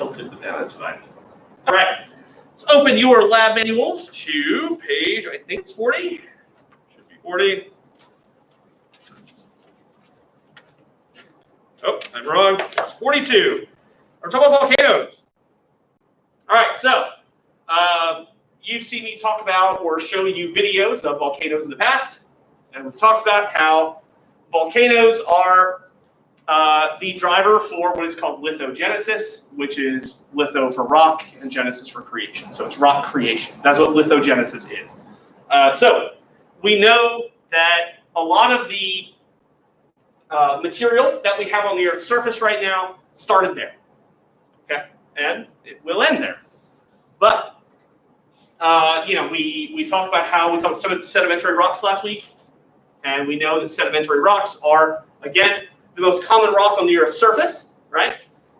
tilted, but that's fine. All right, let's open your lab manuals to page, I think it's 40. Should be 40. Oh, I'm wrong. It's 42. We're talking about volcanoes. All right, so you've seen me talk about or show you videos of volcanoes in the past, and we've talked about how volcanoes are the driver for what is called lithogenesis, which is litho for rock and genesis for creation. So it's rock creation. That's what lithogenesis is. So we know that a lot of the material that we have on the Earth's surface right now started there. Okay, and it will end there. But we talked about how we talked about sedimentary rocks last week, and we know that sedimentary rocks are, again, the most common rock on the Earth's surface, right?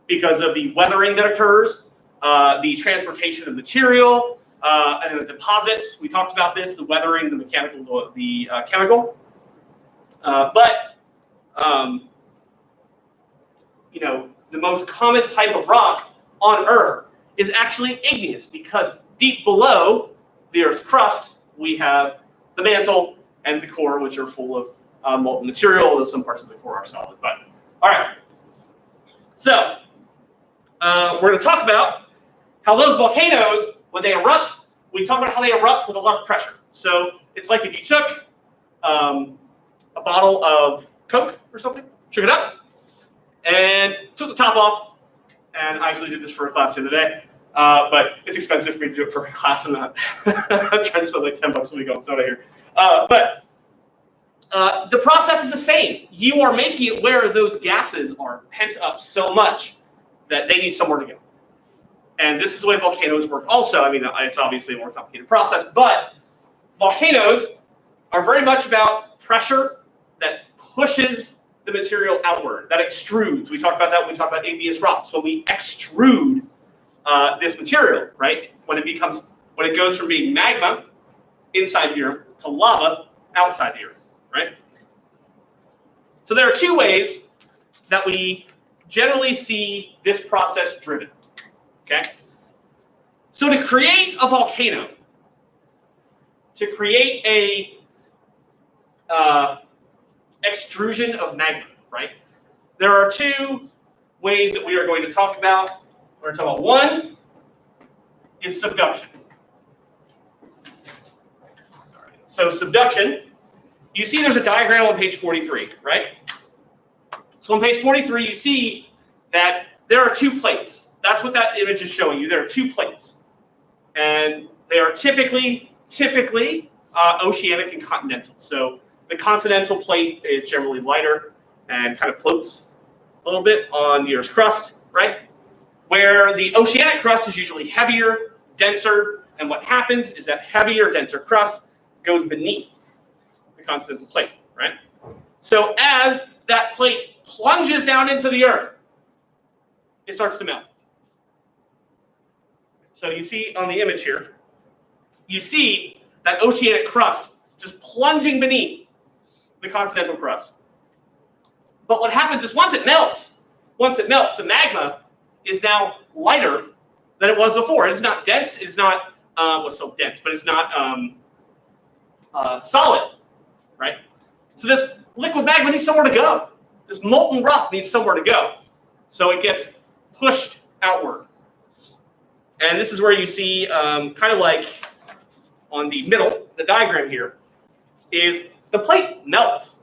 Because of the weathering that occurs, the transportation of material, and the deposits. We talked about this: the weathering, the mechanical, the chemical. The most common type of rock on Earth is actually igneous, because deep below the Earth's crust, we have the mantle and the core, which are full of molten material, although some parts of the core are solid. But all right, so we're going to talk about how those volcanoes, when they erupt, we talk about how they erupt with a lot of pressure. So it's like if you took a bottle of Coke or something, shook it up, and took the top off. And I actually did this for a class the other day, but it's expensive for me to do it for a class. I'm not I'm trying to spend like $10 a week on soda here. But the process is the same. You are making it where those gases are pent up so much that they need somewhere to go. And this is the way volcanoes work also. I mean, it's obviously a more complicated process, but volcanoes are very much about pressure that pushes the material outward, that extrudes. We talked about that when we talked about igneous rocks. So we extrude this material, right? When it goes from being magma inside the Earth to lava outside the Earth, right? So there are two ways that we generally see this process driven, okay? So to create a volcano, to create a extrusion of magma, right? There are two ways that we are going to talk about. We're going to talk about one is subduction. All right. So subduction, you see there's a diagram on page 43, right? So on page 43, you see that there are two plates. That's what that image is showing you. There are two plates. And they are typically oceanic and continental. So the continental plate is generally lighter and kind of floats a little bit on the Earth's crust, right? Where the oceanic crust is usually heavier, denser, and what happens is that heavier, denser crust goes beneath the continental plate, right? So as that plate plunges down into the Earth, it starts to melt. So you see on the image here, you see that oceanic crust just plunging beneath the continental crust. But what happens is once it melts, the magma is now lighter than it was before. It's not dense. It's not so dense, but it's not solid, right? So this liquid magma needs somewhere to go. This molten rock needs somewhere to go. So it gets pushed outward. And this is where you see kind of like on the middle, the diagram here, is the plate melts.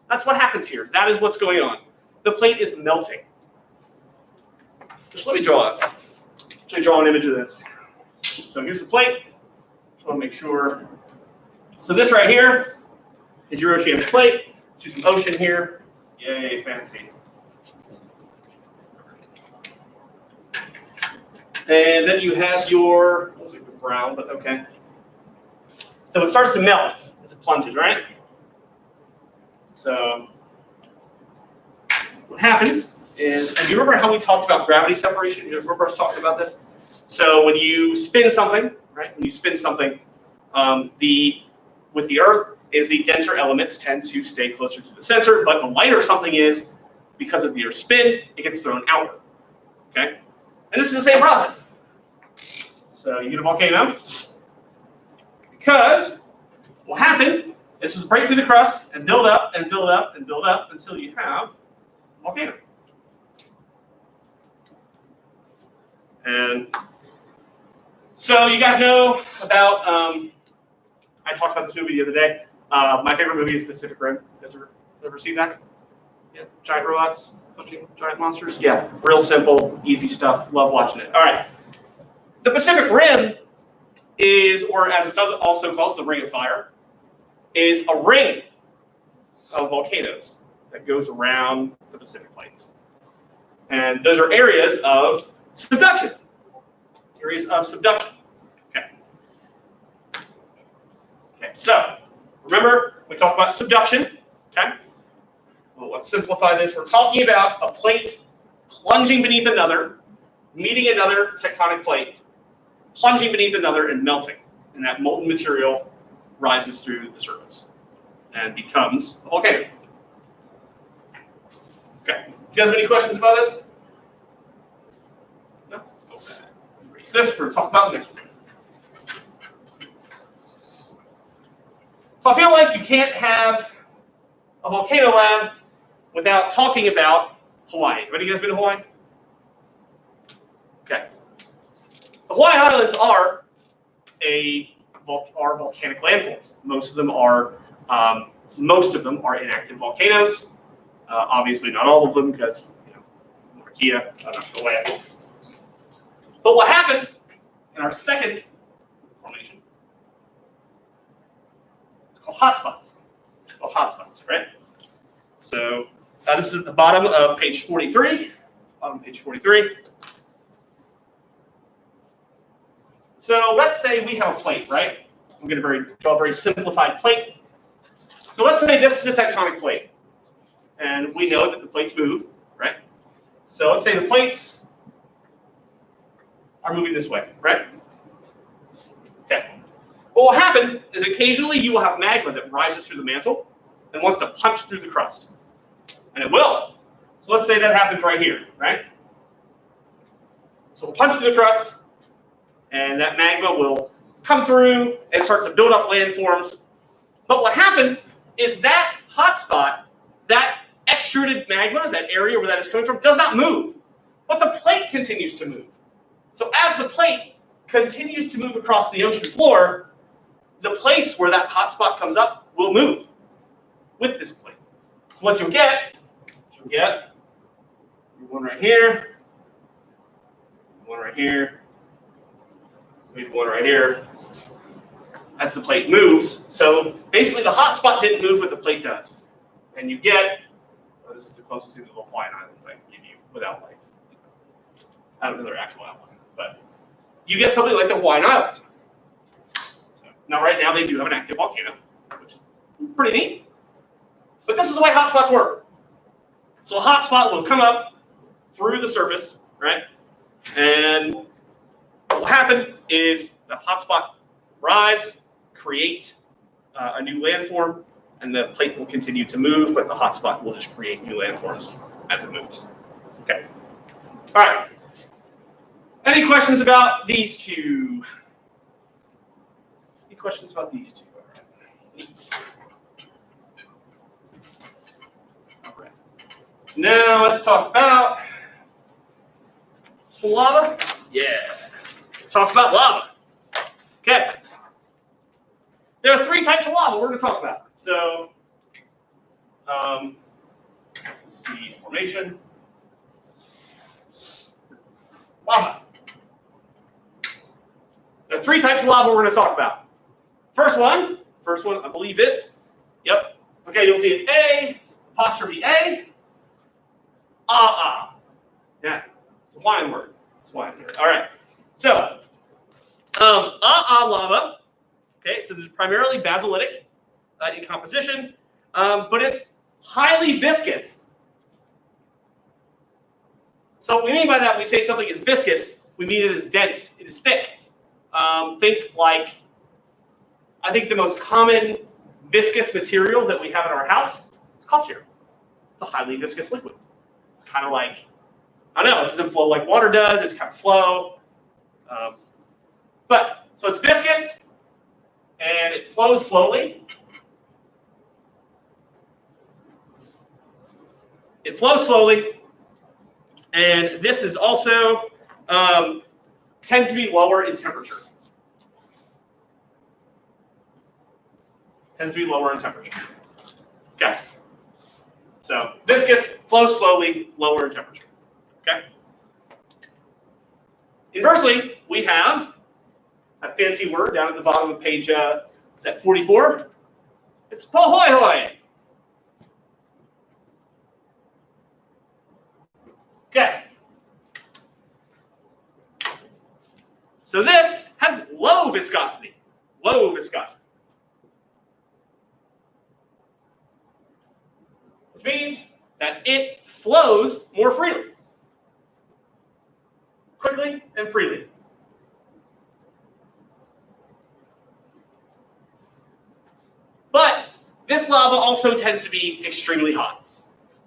That's what happens here. That is what's going on. The plate is melting. Just let me draw an image of this. So here's the plate. Just want to make sure. So this right here is your oceanic plate. Do some ocean here. Yay, fancy. And then you have your, looks like brown, but okay. So it starts to melt as it plunges, right? So what happens is, and you remember how we talked about gravity separation? You remember us talking about this? So when you spin something, right? When you spin something, with the Earth is the denser elements tend to stay closer to the center, but the lighter something is, because of the Earth's spin, it gets thrown outward, okay? And this is the same process. So you get a volcano, because what will happen is just break through the crust and build up and build up and build up until you have a volcano. And so you guys know about, I talked about this movie the other day. My favorite movie is Pacific Rim. You guys ever seen that? Yeah, giant robots punching giant monsters. Yeah, real simple, easy stuff. Love watching it. All right. The Pacific Rim is, or as it's also called, the Ring of Fire, is a ring of volcanoes that goes around the Pacific Plains. And those are areas of subduction. Areas of subduction. Okay. Okay, so remember, we talked about subduction. Okay. Well, let's simplify this. We're talking about a plate plunging beneath another, meeting another tectonic plate, plunging beneath another and melting. And that molten material rises through the surface and becomes a volcano. Okay. You guys have any questions about this? No? Okay. Erase this. We're going to talk about the next one. So I feel like you can't have a volcano lab without talking about Hawaii. Have any of you guys been to Hawaii? Okay. The Hawaiian Islands are volcanic landforms. Most of them are inactive volcanoes. Obviously, not all of them, because Marquia, the way. But what happens in our second formation? It's called hotspots. It's called hotspots, right? So this is at the bottom of page 43. Bottom of page 43. So let's say we have a plate, right? I'm going to draw a very simplified plate. So let's say this is a tectonic plate. And we know that the plates move, right? So let's say the plates are moving this way, right? Okay. What will happen is occasionally you will have magma that rises through the mantle and wants to punch through the crust. And it will. So let's say that happens right here, right? So we'll punch through the crust, and that magma will come through and start to build up landforms. But what happens is that hotspot, that extruded magma, that area where that is coming from, does not move. But the plate continues to move. So as the plate continues to move across the ocean floor, the place where that hotspot comes up will move with this plate. So what you'll get one right here, one right here, maybe one right here, as the plate moves. So basically the hotspot didn't move, but the plate does. And you get, this is the closest to the Hawaiian Islands I can give you without life. I don't know their actual outline, but you get something like the Hawaiian Islands. So, now right now they do have an active volcano, which is pretty neat. But this is the way hotspots work. So a hotspot will come up through the surface, right? And what will happen is the hotspot rise, create a new landform, and the plate will continue to move, but the hotspot will just create new landforms as it moves. Okay. All right. Any questions about these two? Any questions about these two? All right. Neat. All right. Now let's talk about lava. Yeah. Talk about lava. Okay. There are three types of lava we're going to talk about. So, this is the formation. Lava. There are three types of lava we're going to talk about. First one, I believe it's, yep. Okay, you'll see it A, apostrophe A, Yeah, it's a Hawaiian word. All right. So, lava. Okay, so this is primarily basaltic in composition, but it's highly viscous. So what we mean by that, when we say something is viscous, we mean it is dense, it is thick. Think like, I think the most common viscous material that we have in our house is cough syrup. It's a highly viscous liquid. It's kind of like I know it doesn't flow like water does. It's kind of slow. So it's viscous, and it flows slowly. It flows slowly, and this is also tends to be lower in temperature. Tends to be lower in temperature. Okay. So viscous, flows slowly, lower in temperature. Okay. Inversely, we have that fancy word down at the bottom of page 44. It's pohoihoi. Okay. So this has low viscosity. Low viscosity. Which means that it flows more freely. Quickly and freely. But this lava also tends to be extremely hot.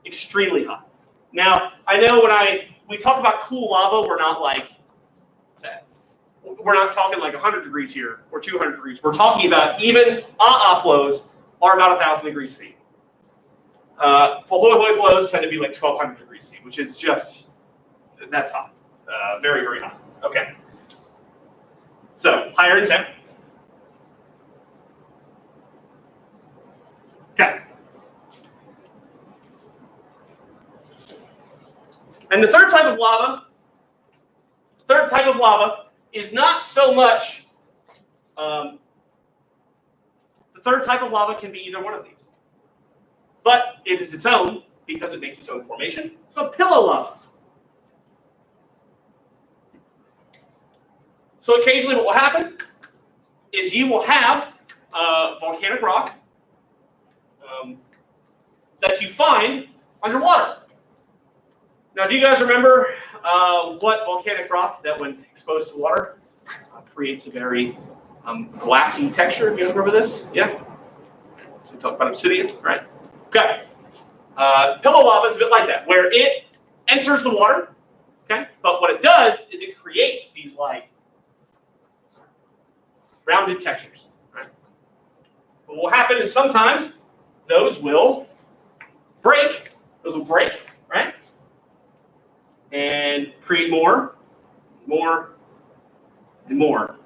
Extremely hot. Now, I know when we talk about cool lava, we're not talking like 100 degrees here or 200 degrees. We're talking about even flows are about 1,000 degrees C. Pohoihoi flows tend to be like 1,200 degrees C, which is just, that's hot. Very, very hot. Okay. So, higher in temp. Okay. And the third type of lava is not so much, the third type of lava can be either one of these. But it is its own because it makes its own formation. So pillow lava. So occasionally what will happen is you will have volcanic rock that you find underwater. Now, do you guys remember what volcanic rock that when exposed to water creates a very glassy texture? Do you guys remember this? Yeah? So we talked about obsidian, right? Okay. Pillow lava is a bit like that, where it enters the water, okay? But what it does is it creates these like rounded textures, right? But what will happen is sometimes those will break. Those will break, right? And create more, and more.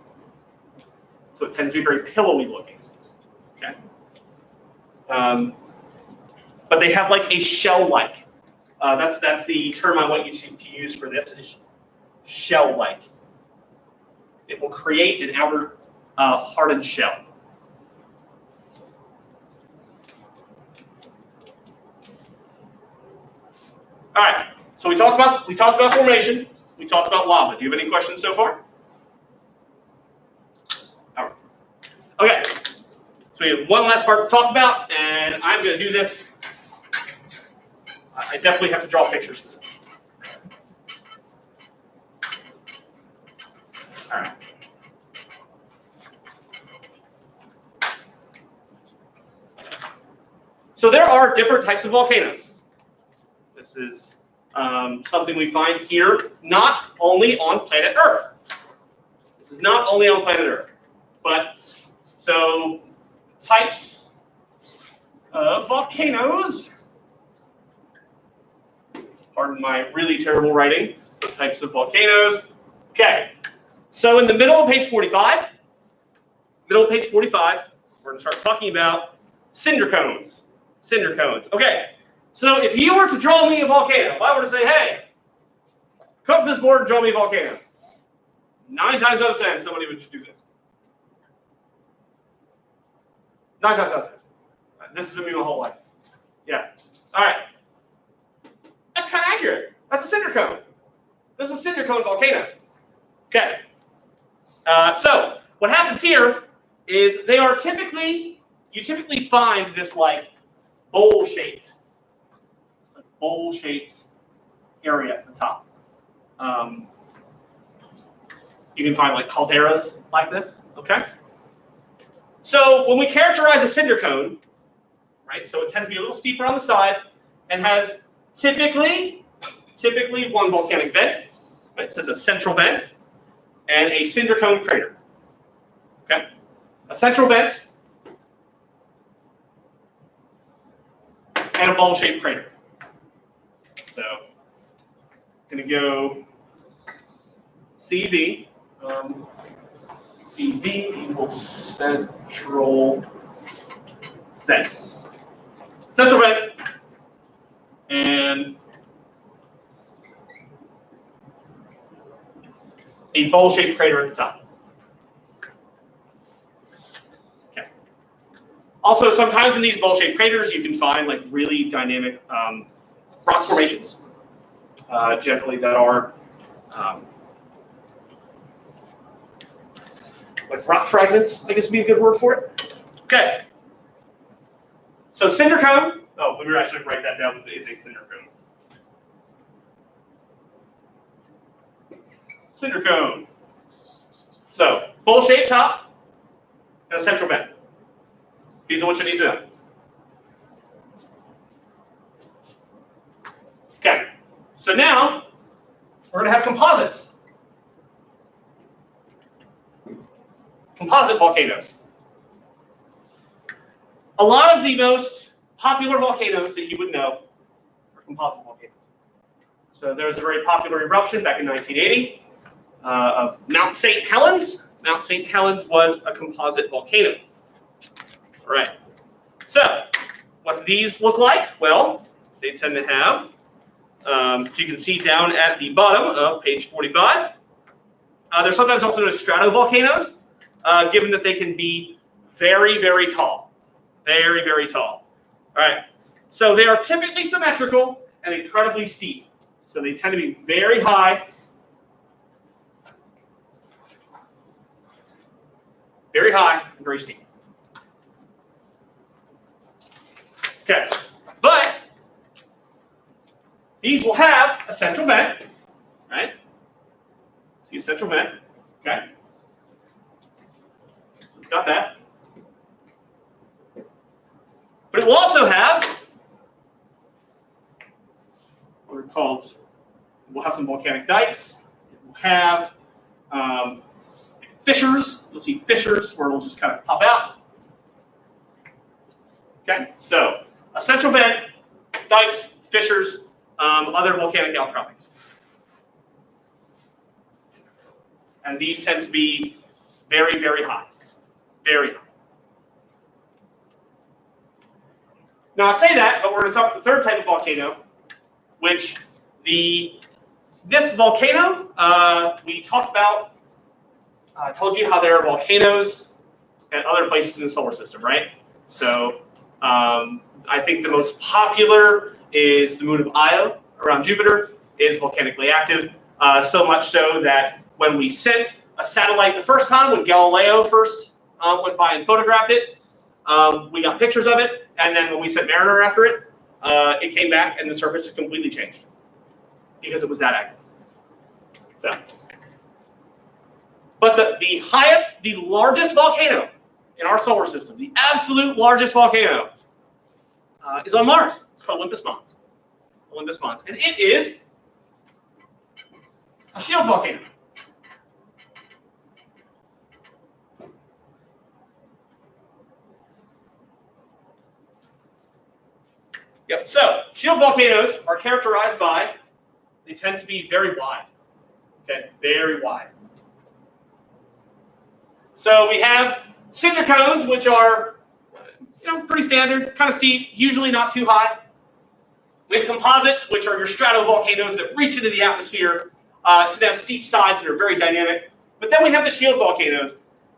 So it tends to be very pillowy looking, okay? But they have like a shell-like. That's the term I want you to use for this, is shell-like. It will create an outer hardened shell. All right. So we talked about formation. We talked about lava. Do you have any questions so far? All right. Okay. So we have one last part to talk about, and I'm going to do this. I definitely have to draw pictures for this. All right. So there are different types of volcanoes. This is something we find here, not only on planet Earth. This is not only on planet Earth, but so types of volcanoes. Pardon my really terrible writing. Types of volcanoes. Okay, so in the middle of page 45, we're going to start talking about cinder cones. Cinder cones. Okay. So if you were to draw me a volcano, if I were to say, hey, come to this board and draw me a volcano, 9 times out of 10, somebody would just do this. 9 times out of 10. This has been me my whole life. Yeah. All right. That's kind of accurate. That's a cinder cone. This is a cinder cone volcano. Okay. So what happens here is you typically find this like bowl-shaped area at the top. You can find like calderas like this, okay? So when we characterize a cinder cone, right, so it tends to be a little steeper on the sides and has typically typically one volcanic vent. Right? So it's a central vent and a cinder cone crater. Okay, a central vent and a ball-shaped crater. So, going to go CV. CV equals central vent. Central vent and a bowl-shaped crater at the top. Okay. Also, sometimes in these bowl-shaped craters, you can find like really dynamic rock formations, generally that are like rock fragments, I guess would be a good word for it. Okay. So cinder cone. Oh, we were actually write that down. It's a cinder cone. Cinder cone. So bowl-shaped top and a central vent. These are what you need to know. Okay. So now we're going to have composites. Composite volcanoes. A lot of the most popular volcanoes that you would know are composite volcanoes. So there was a very popular eruption back in 1980 of Mount St. Helens. Mount St. Helens was a composite volcano. All right. So what do these look like? Well, they tend to have, you can see down at the bottom of page 45, they're sometimes also known as stratovolcanoes, given that they can be very, very tall. Very, very tall. All right. So they are typically symmetrical and incredibly steep. So they tend to be very high. Very high and very steep. Okay. But these will have a central vent, right? See a central vent. Okay. Got that. But it will also have what are called, we'll have some volcanic dikes. It will have fissures. You'll see fissures where it'll just kind of pop out. Okay, so a central vent, dikes, fissures, other volcanic outcroppings. And these tend to be very, very high. Very high. Now I say that, but we're going to talk about the third type of volcano, which this volcano we talked about. I told you how there are volcanoes at other places in the solar system, right? So I think the most popular is the moon of Io around Jupiter is volcanically active, so much so that when we sent a satellite the first time, when Galileo first went by and photographed it, we got pictures of it, and then when we sent Mariner after it, it came back and the surface has completely changed because it was that active. So, but the largest volcano in our solar system, the absolute largest volcano, is on Mars. It's called Olympus Mons. Olympus Mons, and it is a shield volcano. Yep. So shield volcanoes are characterized by, they tend to be very wide. Okay, very wide. So we have cinder cones, which are, pretty standard, kind of steep, usually not too high. We have composites, which are your stratovolcanoes that reach into the atmosphere to have steep sides and are very dynamic. But then we have the shield volcanoes,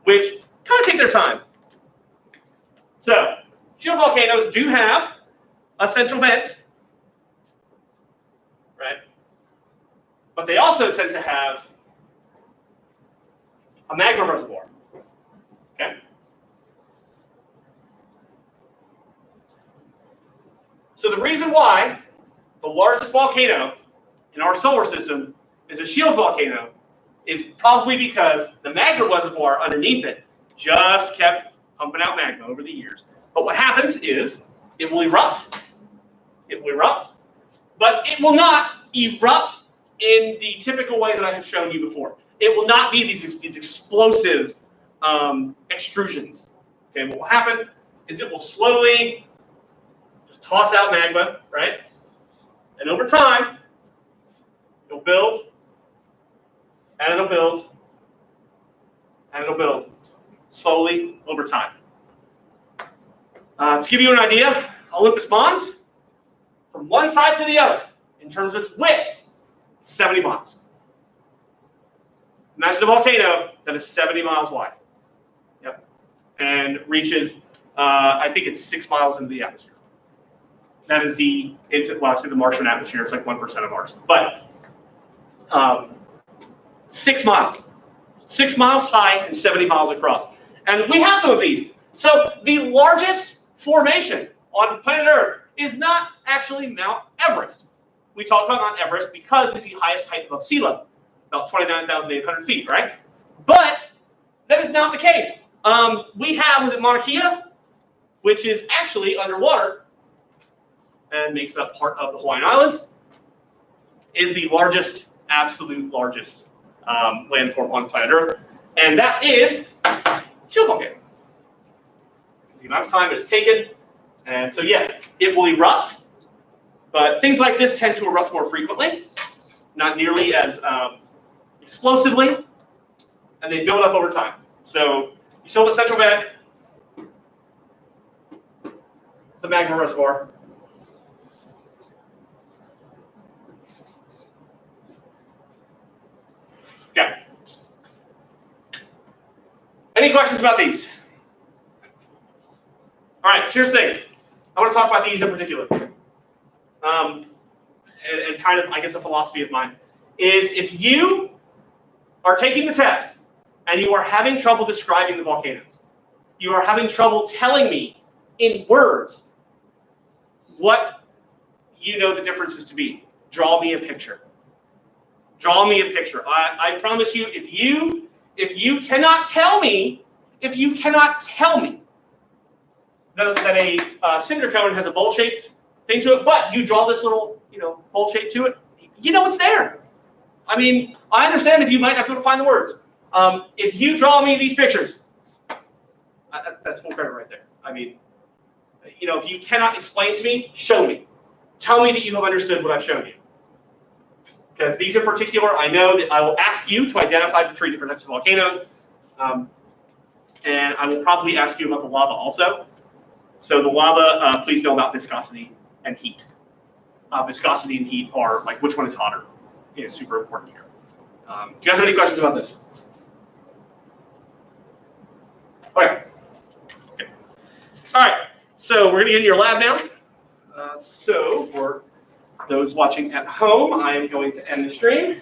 which kind of take their time. So shield volcanoes do have a central vent, right? But they also tend to have a magma reservoir. Okay? So the reason why the largest volcano in our solar system is a shield volcano is probably because the magma reservoir underneath it just kept pumping out magma over the years. But what happens is it will erupt. It will erupt, but it will not erupt in the typical way that I have shown you before. It will not be these explosive extrusions. Okay, what will happen is it will slowly just toss out magma, right? And over time, it'll build, and it'll build, and it'll build, slowly over time. To give you an idea, Olympus Mons, from one side to the other, in terms of its width, 70 miles. Imagine a volcano that is 70 miles wide. Yep. And reaches, I think it's 6 miles into the atmosphere. That is actually the Martian atmosphere, it's like 1% of Mars. But 6 miles. 6 miles high and 70 miles across. And we have some of these. So the largest formation on planet Earth is not actually Mount Everest. We talk about Mount Everest because it's the highest height above sea level, about 29,800 feet, right? But that is not the case. We have, was it Mauna Kea, which is actually underwater and makes up part of the Hawaiian Islands, is the largest, absolute largest landform on planet Earth. And that is shield volcano. The amount of time it has taken. And so yes, it will erupt, but things like this tend to erupt more frequently, not nearly as explosively, and they build up over time. So you still have the central vent, the magma reservoir. Okay. Any questions about these? All right, here's the thing. I want to talk about these in particular. And kind of, I guess, a philosophy of mine is if you are taking the test and you are having trouble describing the volcanoes, you are having trouble telling me in words what you know the differences to be, draw me a picture. Draw me a picture. I promise you, if you cannot tell me that a cinder cone has a bowl-shaped thing to it, but you draw this little, bowl shape to it, you know it's there. I mean, I understand if you might not be able to find the words. If you draw me these pictures, that's full credit right there. I mean, if you cannot explain to me, show me. Tell me that you have understood what I've shown you. Because these in particular, I know that I will ask you to identify the 3 different types of volcanoes. And I will probably ask you about the lava also. So the lava, please know about viscosity and heat. Viscosity and heat are like which one is hotter. It's super important here. Do you guys have any questions about this? Okay. All right. So we're going to get in your lab now. So for those watching at home, I am going to end the stream.